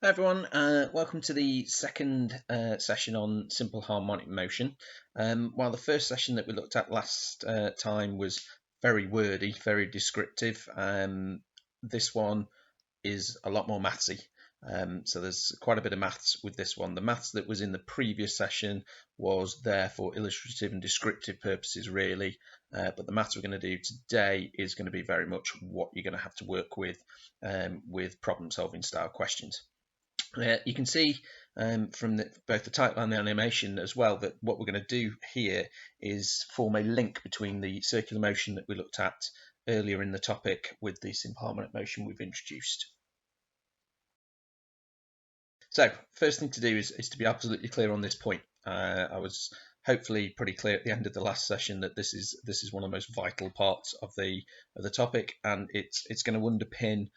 Hi everyone, welcome to the second session on simple harmonic motion. While the first session that we looked at last time was very wordy, very descriptive, this one is a lot more mathsy. So there's quite a bit of maths with this one. The maths that was in the previous session was there for illustrative and descriptive purposes really, but the maths we're going to do today is going to be very much what you're going to have to work with problem solving style questions. You can see from both the title and the animation as well that what we're going to do here is form a link between the circular motion that we looked at earlier in the topic with the simple harmonic motion we've introduced. So first thing to do is to be absolutely clear on this point. I was hopefully pretty clear at the end of the last session that this is one of the most vital parts of the topic, and it's going to underpin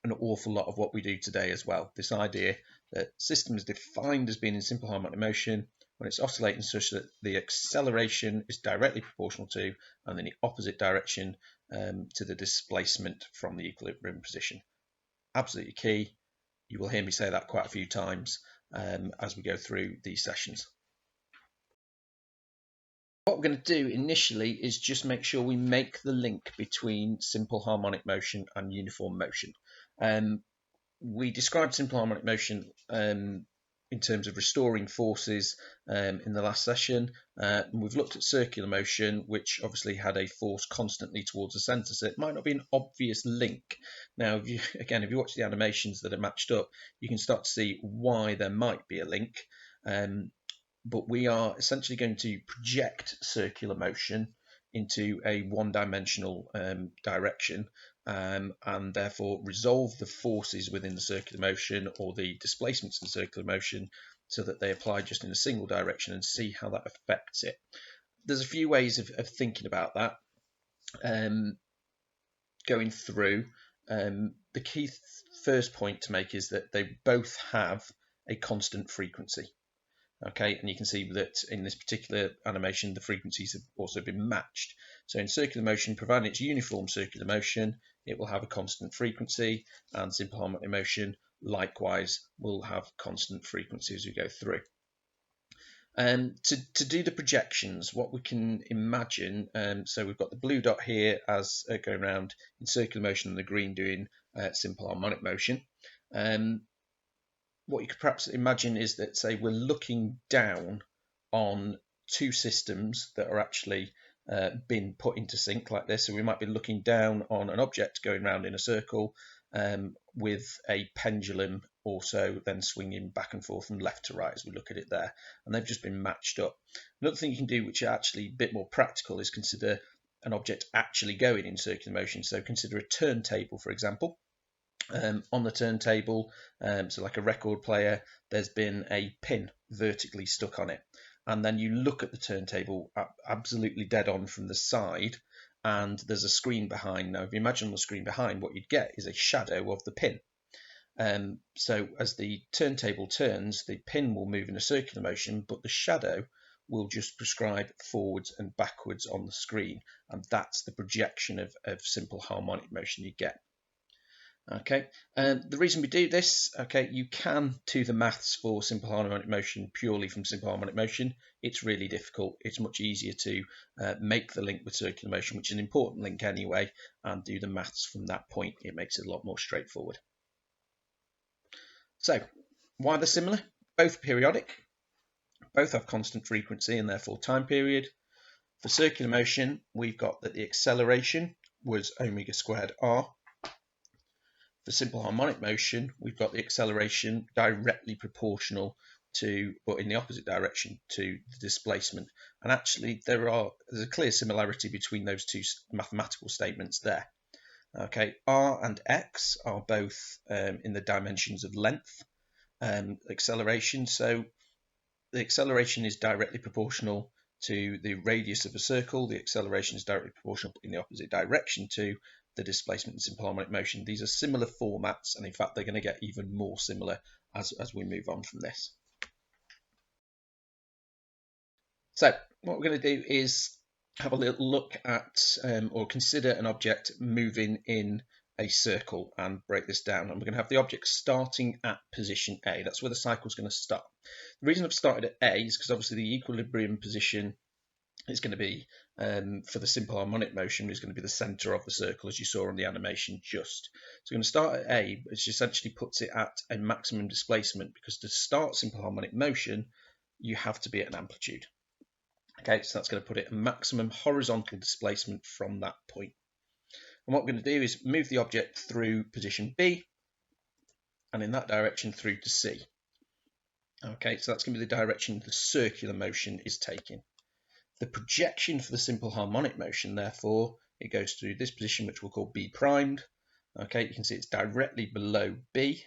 an awful lot of what we do today as well. This idea that system is defined as being in simple harmonic motion when it's oscillating such that the acceleration is directly proportional to and in the opposite direction to the displacement from the equilibrium position. Absolutely key. You will hear me say that quite a few times as we go through these sessions. What we're going to do initially is just make sure we make the link between simple harmonic motion and uniform motion. We described simple harmonic motion in terms of restoring forces in the last session. We've looked at circular motion, which obviously had a force constantly towards the centre, so it might not be an obvious link. Now, if you watch the animations that are matched up, you can start to see why there might be a link. But we are essentially going to project circular motion into a one-dimensional direction and therefore resolve the forces within the circular motion or the displacements in circular motion so that they apply just in a single direction and see how that affects it. There's a few ways of thinking about that. Going through, the key first point to make is that they both have a constant frequency. Okay, and you can see that in this particular animation, the frequencies have also been matched. So in circular motion, providing it's uniform circular motion, it will have a constant frequency, and simple harmonic motion, likewise, will have constant frequency as we go through. To do the projections, what we can imagine, so we've got the blue dot here as going around in circular motion and the green doing simple harmonic motion. What you could perhaps imagine is that, say, we're looking down on two systems that are actually been put into sync like this. So we might be looking down on an object going around in a circle with a pendulum also then swinging back and forth from left to right as we look at it there. And they've just been matched up. Another thing you can do, which is actually a bit more practical, is consider an object actually going in circular motion. So consider a turntable, for example. On the turntable, so like a record player, there's been a pin vertically stuck on it. And then you look at the turntable absolutely dead on from the side, and there's a screen behind. Now, if you imagine on the screen behind, what you'd get is a shadow of the pin. So as the turntable turns, the pin will move in a circular motion, but the shadow will just prescribe forwards and backwards on the screen. And that's the projection of simple harmonic motion you get. Okay, the reason we do this, okay, you can do the maths for simple harmonic motion purely from simple harmonic motion. It's really difficult. It's much easier to make the link with circular motion, which is an important link anyway, and do the maths from that point. It makes it a lot more straightforward. So, why they're similar? Both periodic, both have constant frequency and therefore time period. For circular motion, we've got that the acceleration was omega squared r. For simple harmonic motion, we've got the acceleration directly proportional to, but in the opposite direction to the displacement. And actually, there's a clear similarity between those two mathematical statements there. Okay, r and x are both in the dimensions of length acceleration. So the acceleration is directly proportional to the radius of a circle. The acceleration is directly proportional in the opposite direction to the displacement in simple harmonic motion. These are similar formats, and in fact, they're going to get even more similar as we move on from this. So what we're going to do is have a little look at or consider an object moving in a circle and break this down. And we're going to have the object starting at position A. That's where the cycle is going to start. The reason I've started at A is because obviously the equilibrium position is going to be, for the simple harmonic motion, is going to be the center of the circle, as you saw on the animation just. So we're going to start at A, which essentially puts it at a maximum displacement, because to start simple harmonic motion, you have to be at an amplitude. Okay, so that's going to put it a maximum horizontal displacement from that point. And what we're going to do is move the object through position B, and in that direction through to C. Okay, so that's going to be the direction the circular motion is taking. The projection for the simple harmonic motion, therefore, it goes through this position, which we'll call B primed. Okay, you can see it's directly below B.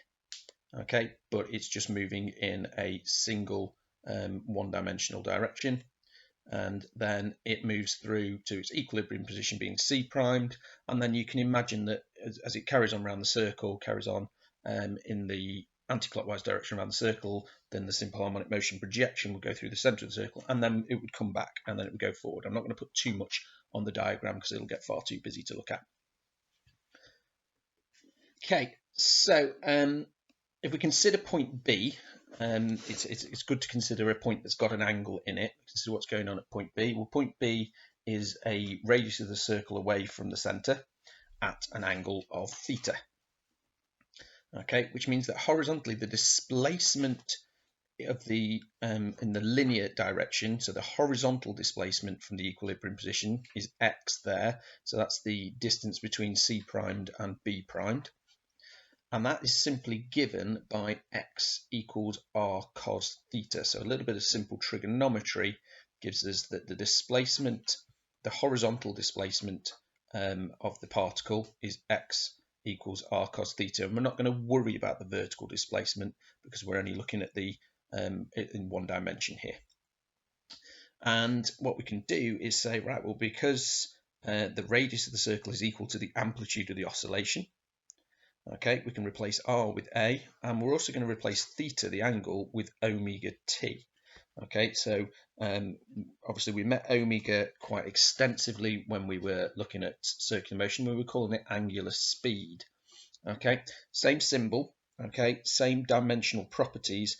Okay, but it's just moving in a single one-dimensional direction. And then it moves through to its equilibrium position being C primed. And then you can imagine that as it carries on around the circle, carries on in the anti-clockwise direction around the circle, then the simple harmonic motion projection would go through the center of the circle, and then it would come back, and then it would go forward. I'm not going to put too much on the diagram because it'll get far too busy to look at. Okay, so if we consider point B, it's good to consider a point that's got an angle in it. Consider what's going on at point B. Well, point B is a radius of the circle away from the center at an angle of theta. Okay, which means that horizontally the displacement of the in the linear direction, so the horizontal displacement from the equilibrium position is x there. So that's the distance between C primed and B primed. And that is simply given by x equals r cos theta. So a little bit of simple trigonometry gives us that the displacement, the horizontal displacement of the particle is x equals r cos theta. And we're not going to worry about the vertical displacement because we're only looking at the in one dimension here. And what we can do is say, right, well, because the radius of the circle is equal to the amplitude of the oscillation, okay, we can replace r with a, and we're also going to replace theta, the angle, with omega t. Okay, so obviously we met omega quite extensively when we were looking at circular motion. We were calling it angular speed. Okay, same symbol, okay, same dimensional properties.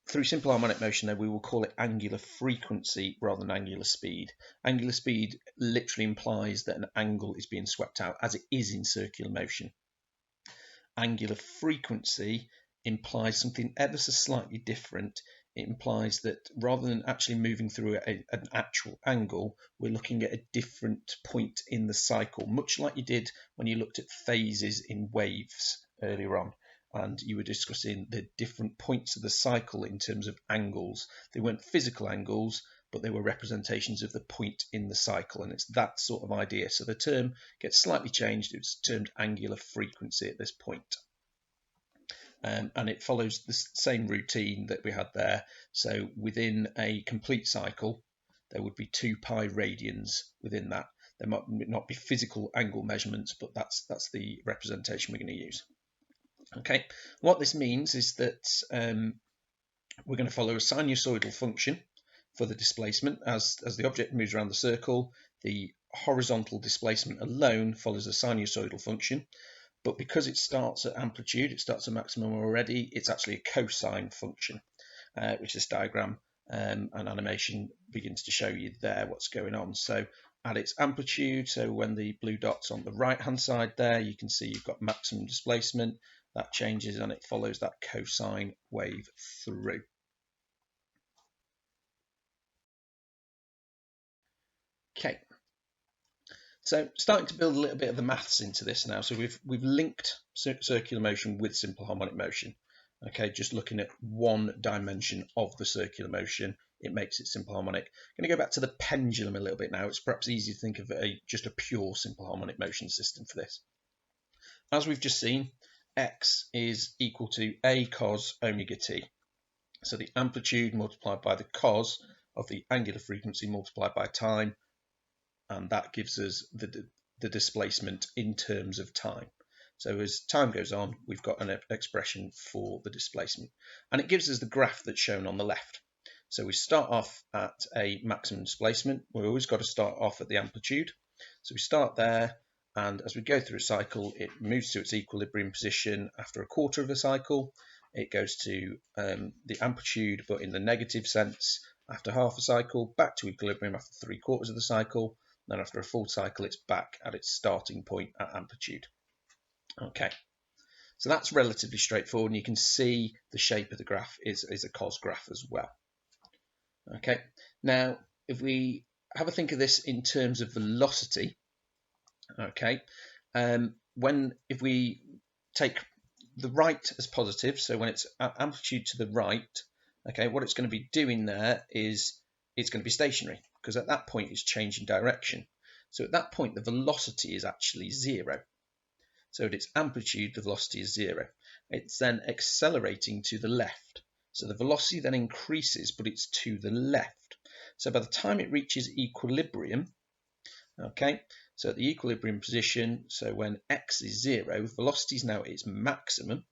Through simple harmonic motion, though, we will call it angular frequency rather than angular speed. Angular speed literally implies that an angle is being swept out, as it is in circular motion. Angular frequency implies something ever so slightly different. It implies that rather than actually moving through an actual angle, we're looking at a different point in the cycle, much like you did when you looked at phases in waves earlier on. And you were discussing the different points of the cycle in terms of angles. They weren't physical angles, but they were representations of the point in the cycle, and it's that sort of idea. So the term gets slightly changed. It's termed angular frequency at this point. And it follows the same routine that we had there. So within a complete cycle, there would be 2 pi radians within that. There might not be physical angle measurements, but that's the representation we're going to use. Okay, what this means is that we're going to follow a sinusoidal function for the displacement. As the object moves around the circle, the horizontal displacement alone follows a sinusoidal function. But because it starts at amplitude, it starts at maximum already, it's actually a cosine function, which this diagram and animation begins to show you there what's going on. So at its amplitude, so when the blue dot's on the right-hand side there, you can see you've got maximum displacement. That changes and it follows that cosine wave through. Okay, so starting to build a little bit of the maths into this now. So we've linked circular motion with simple harmonic motion. Okay, just looking at one dimension of the circular motion, it makes it simple harmonic. I'm going to go back to the pendulum a little bit now. It's perhaps easy to think of just a pure simple harmonic motion system for this. As we've just seen, x is equal to a cos omega t. So the amplitude multiplied by the cos of the angular frequency multiplied by time, and that gives us the displacement in terms of time. So as time goes on, we've got an expression for the displacement, and it gives us the graph that's shown on the left. So we start off at a maximum displacement. We've always got to start off at the amplitude. So we start there, And as we go through a cycle, it moves to its equilibrium position after a quarter of a cycle. It goes to the amplitude, but in the negative sense, after half a cycle, back to equilibrium after 3/4 of the cycle. Then after a full cycle, it's back at its starting point at amplitude. Okay, so that's relatively straightforward, and you can see the shape of the graph is a cos graph as well. Okay, now if we have a think of this in terms of velocity, okay, if we take the right as positive, so when it's at amplitude to the right, okay, what it's going to be doing there is it's going to be stationary, because at that point it's changing direction. So at that point the velocity is actually 0. So at its amplitude the velocity is 0. It's then accelerating to the left. So the velocity then increases, but it's to the left. So by the time it reaches equilibrium, okay, so at the equilibrium position, so when x is 0, velocity is now at its maximum,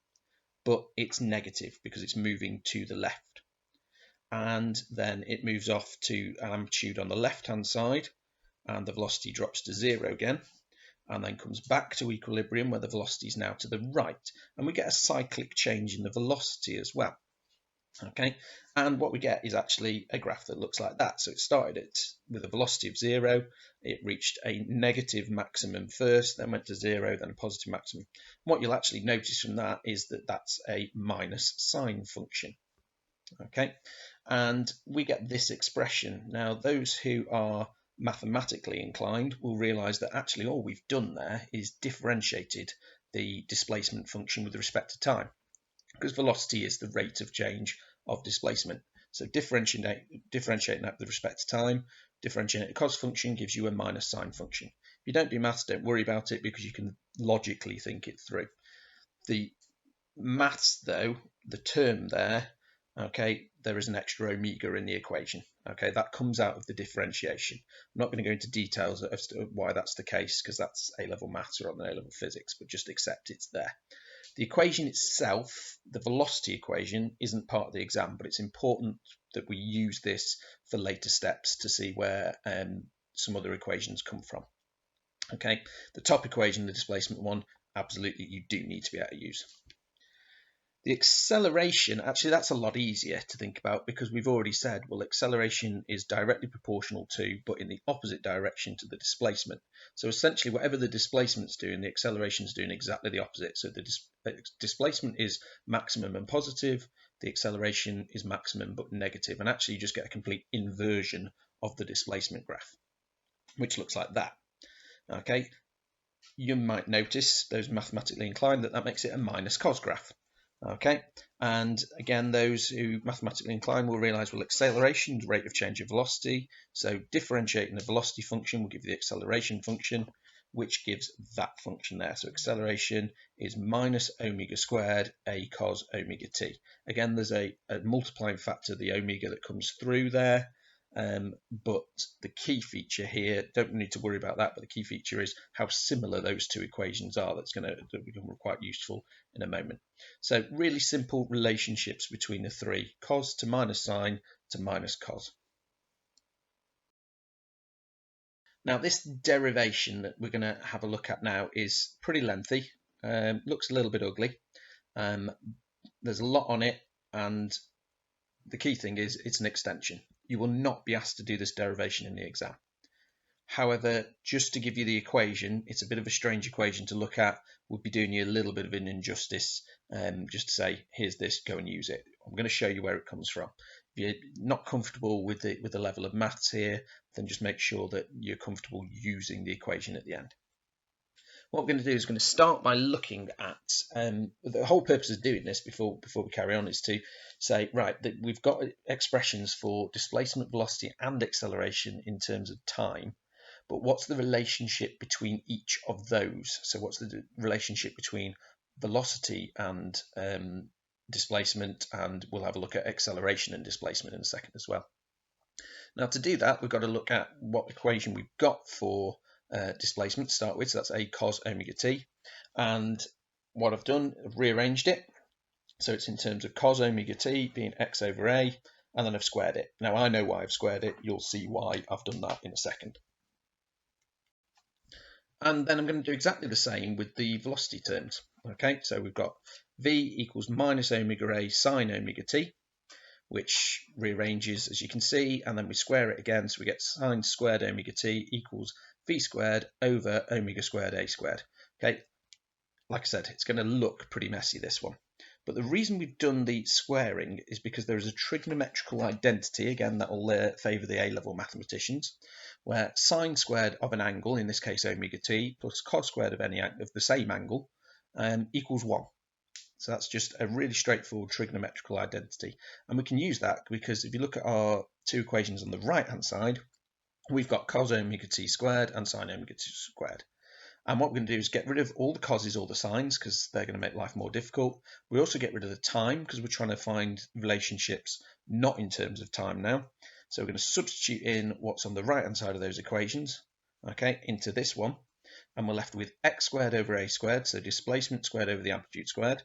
but it's negative because it's moving to the left. And then it moves off to an amplitude on the left-hand side, and the velocity drops to 0 again, and then comes back to equilibrium where the velocity is now to the right. And we get a cyclic change in the velocity as well. Okay, and what we get is actually a graph that looks like that. So it started with a velocity of 0, it reached a negative maximum first, then went to 0, then a positive maximum. What you'll actually notice from that is that that's a minus sine function. Okay, and we get this expression. Now those who are mathematically inclined will realize that actually all we've done there is differentiated the displacement function with respect to time, because velocity is the rate of change of displacement. So differentiating that with respect to time, differentiating the cos function gives you a minus sine function. If you don't do maths, don't worry about it, because you can logically think it through. The maths though, the term there, okay, there is an extra omega in the equation. Okay, that comes out of the differentiation. I'm not going to go into details as to why that's the case, because that's A-level maths or on A-level physics, but just accept it's there. The equation itself, the velocity equation, isn't part of the exam, but it's important that we use this for later steps to see where some other equations come from. Okay, the top equation, the displacement one, absolutely you do need to be able to use. The acceleration, actually that's a lot easier to think about, because we've already said, well, acceleration is directly proportional to, but in the opposite direction to the displacement. So essentially whatever the displacement's doing, the acceleration's doing exactly the opposite. So the displacement is maximum and positive, the acceleration is maximum but negative, and actually you just get a complete inversion of the displacement graph, which looks like that. Okay, you might notice, those mathematically inclined, that makes it a minus cos graph. Okay, and again, those who mathematically inclined will realize, well, acceleration is rate of change of velocity, so differentiating the velocity function will give you the acceleration function, which gives that function there. So acceleration is minus omega squared a cos omega t. Again, there's a multiplying factor, the omega, that comes through there, but the key feature here, don't need to worry about that, but the key feature is how similar those two equations are. That become quite useful in a moment. So really simple relationships between the three: cos to minus sine to minus cos. Now this derivation that we're going to have a look at now is pretty lengthy, looks a little bit ugly, there's a lot on it, and the key thing is it's an extension. You will not be asked to do this derivation in the exam. However, just to give you the equation, it's a bit of a strange equation to look at, would be doing you a little bit of an injustice, just to say, here's this, go and use it. I'm going to show you where it comes from. If you're not comfortable with the level of maths here, then just make sure that you're comfortable using the equation at the end. What we're going to do is we're going to start by looking at, the whole purpose of doing this before we carry on is to say, right, that we've got expressions for displacement, velocity and acceleration in terms of time, but what's the relationship between each of those? So what's the relationship between velocity and displacement, and we'll have a look at acceleration and displacement in a second as well. Now to do that, we've got to look at what equation we've got for displacement to start with, so that's a cos omega t, and what I've done, I've rearranged it, so it's in terms of cos omega t being x over a, and then I've squared it. Now I know why I've squared it, you'll see why I've done that in a second. And then I'm going to do exactly the same with the velocity terms. Okay, so we've got v equals minus omega a sine omega t, which rearranges, as you can see, and then we square it again, so we get sine squared omega t equals v squared over omega squared a squared. Okay, like I said, it's going to look pretty messy, this one. But the reason we've done the squaring is because there is a trigonometrical identity, again, that will favour the A-level mathematicians, where sine squared of an angle, in this case omega t, plus cos squared of any of the same angle equals 1. So that's just a really straightforward trigonometrical identity. And we can use that because if you look at our two equations on the right-hand side, we've got cos omega t squared and sine omega t squared. And what we're going to do is get rid of all the causes, all the sines, because they're going to make life more difficult. We also get rid of the time, because we're trying to find relationships not in terms of time now. So we're going to substitute in what's on the right-hand side of those equations, okay, into this one. And we're left with x squared over a squared, so displacement squared over the amplitude squared,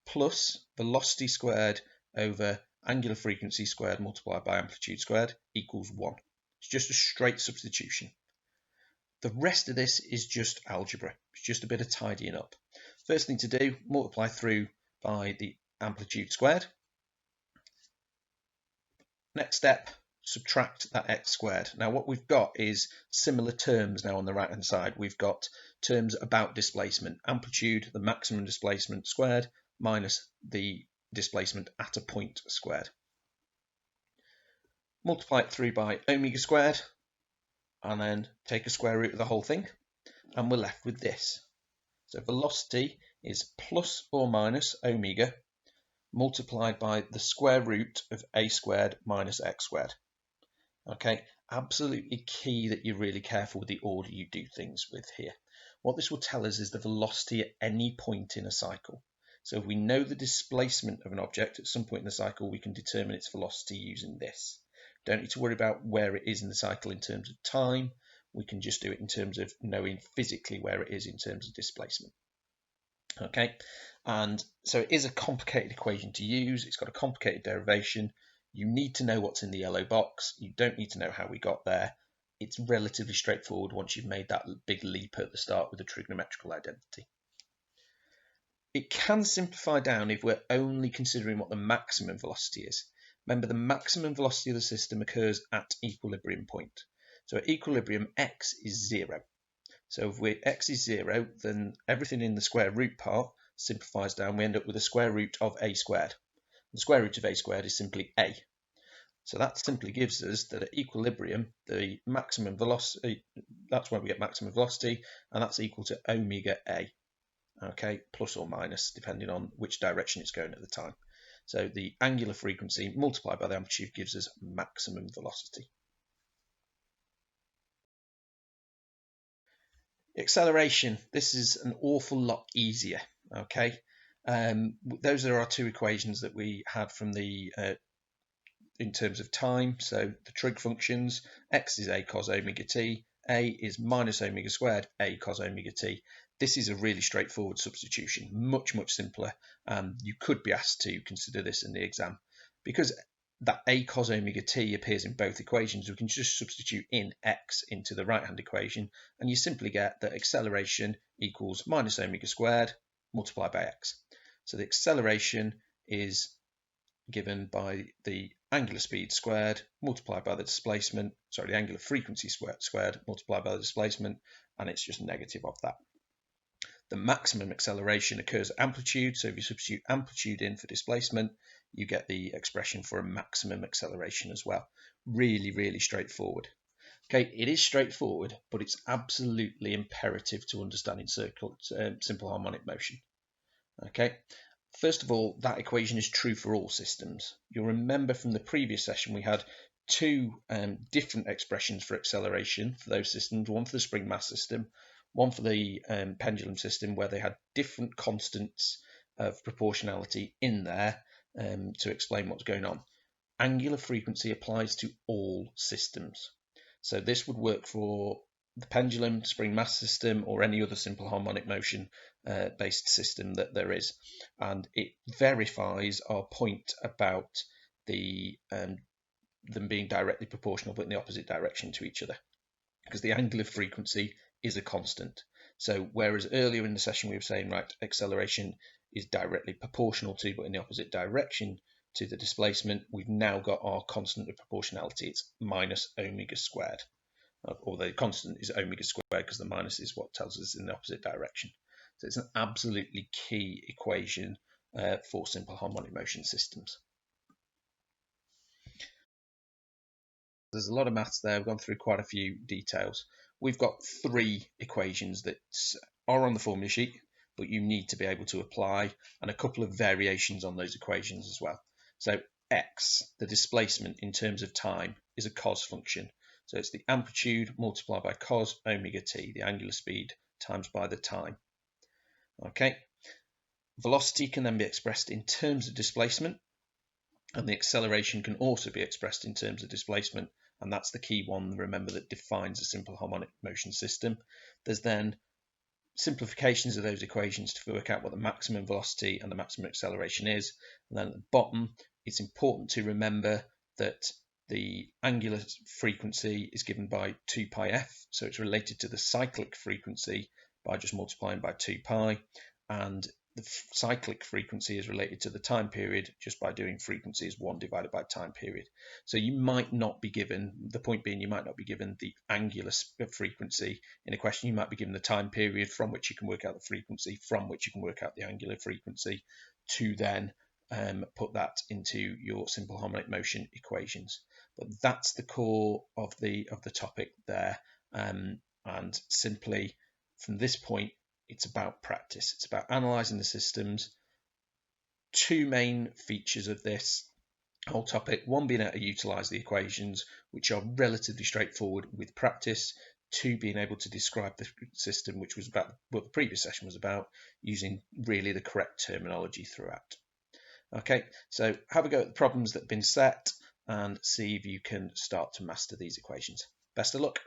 plus velocity squared over angular frequency squared multiplied by amplitude squared equals 1. It's just a straight substitution. The rest of this is just algebra. It's just a bit of tidying up. First thing to do, multiply through by the amplitude squared. Next step, subtract that x squared. Now what we've got is similar terms now on the right hand side. We've got terms about displacement, amplitude, the maximum displacement squared, minus the displacement at a point squared. Multiply it through by omega squared, and then take a square root of the whole thing, and we're left with this. So velocity is plus or minus omega multiplied by the square root of a squared minus x squared. Okay, absolutely key that you're really careful with the order you do things with here. What this will tell us is the velocity at any point in a cycle. So if we know the displacement of an object at some point in the cycle, we can determine its velocity using this. Don't need to worry about where it is in the cycle in terms of time. We can just do it in terms of knowing physically where it is in terms of displacement. Okay, and so it is a complicated equation to use. It's got a complicated derivation. You need to know what's in the yellow box. You don't need to know how we got there. It's relatively straightforward once you've made that big leap at the start with the trigonometrical identity. It can simplify down if we're only considering what the maximum velocity is. Remember, the maximum velocity of the system occurs at equilibrium point. So at equilibrium, x is 0. So if x is 0, then everything in the square root part simplifies down. We end up with a square root of a squared. The square root of a squared is simply a. So that simply gives us that at equilibrium, the maximum velocity, that's where we get maximum velocity, and that's equal to omega a. Okay, plus or minus, depending on which direction it's going at the time. So the angular frequency multiplied by the amplitude gives us maximum velocity. Acceleration, this is an awful lot easier, okay? Those are our two equations that we had from the, in terms of time, so the trig functions, x is a cos omega t, a is minus omega squared, a cos omega t. This is a really straightforward substitution, much, much simpler. You could be asked to consider this in the exam. Because that a cos omega t appears in both equations, we can just substitute in x into the right-hand equation, and you simply get that acceleration equals minus omega squared multiplied by x. So the acceleration is given by the angular speed squared multiplied by the displacement, sorry, the angular frequency squared multiplied by the displacement, and it's just negative of that. The maximum acceleration occurs at amplitude, so if you substitute amplitude in for displacement, you get the expression for a maximum acceleration as well. Really, really straightforward. Okay, it is straightforward, but it's absolutely imperative to understanding simple harmonic motion. Okay, first of all, that equation is true for all systems. You'll remember from the previous session we had two different expressions for acceleration for those systems, one for the spring mass system, one for the pendulum system, where they had different constants of proportionality in there to explain what's going on. Angular frequency applies to all systems. So this would work for the pendulum, spring mass system, or any other simple harmonic motion based system that there is. And it verifies our point about the them being directly proportional but in the opposite direction to each other, because the angular frequency is a constant. So whereas earlier in the session we were saying, right, acceleration is directly proportional to, but in the opposite direction to the displacement, we've now got our constant of proportionality. It's minus omega squared. Or the constant is omega squared because the minus is what tells us in the opposite direction. So it's an absolutely key equation for simple harmonic motion systems. There's a lot of maths there. We've gone through quite a few details. We've got 3 equations that are on the formula sheet, but you need to be able to apply, and a couple of variations on those equations as well. So x, the displacement in terms of time, is a cos function. So it's the amplitude multiplied by cos omega t, the angular speed, times by the time. Okay. Velocity can then be expressed in terms of displacement, and the acceleration can also be expressed in terms of displacement, and that's the key one, remember, that defines a simple harmonic motion system. There's then simplifications of those equations to work out what the maximum velocity and the maximum acceleration is. And then at the bottom, it's important to remember that the angular frequency is given by 2 pi f, so it's related to the cyclic frequency by just multiplying by 2 pi, and the cyclic frequency is related to the time period just by doing frequency is 1 divided by time period. So you might not be given, the point being you might not be given the angular frequency in a question, you might be given the time period from which you can work out the frequency, from which you can work out the angular frequency, to then put that into your simple harmonic motion equations. But that's the core of the topic there, and simply from this point it's about practice. It's about analysing the systems. 2 main features of this whole topic, one being able to utilise the equations, which are relatively straightforward with practice, 2 being able to describe the system, which was about what the previous session was about, using really the correct terminology throughout. Okay, so have a go at the problems that have been set and see if you can start to master these equations. Best of luck.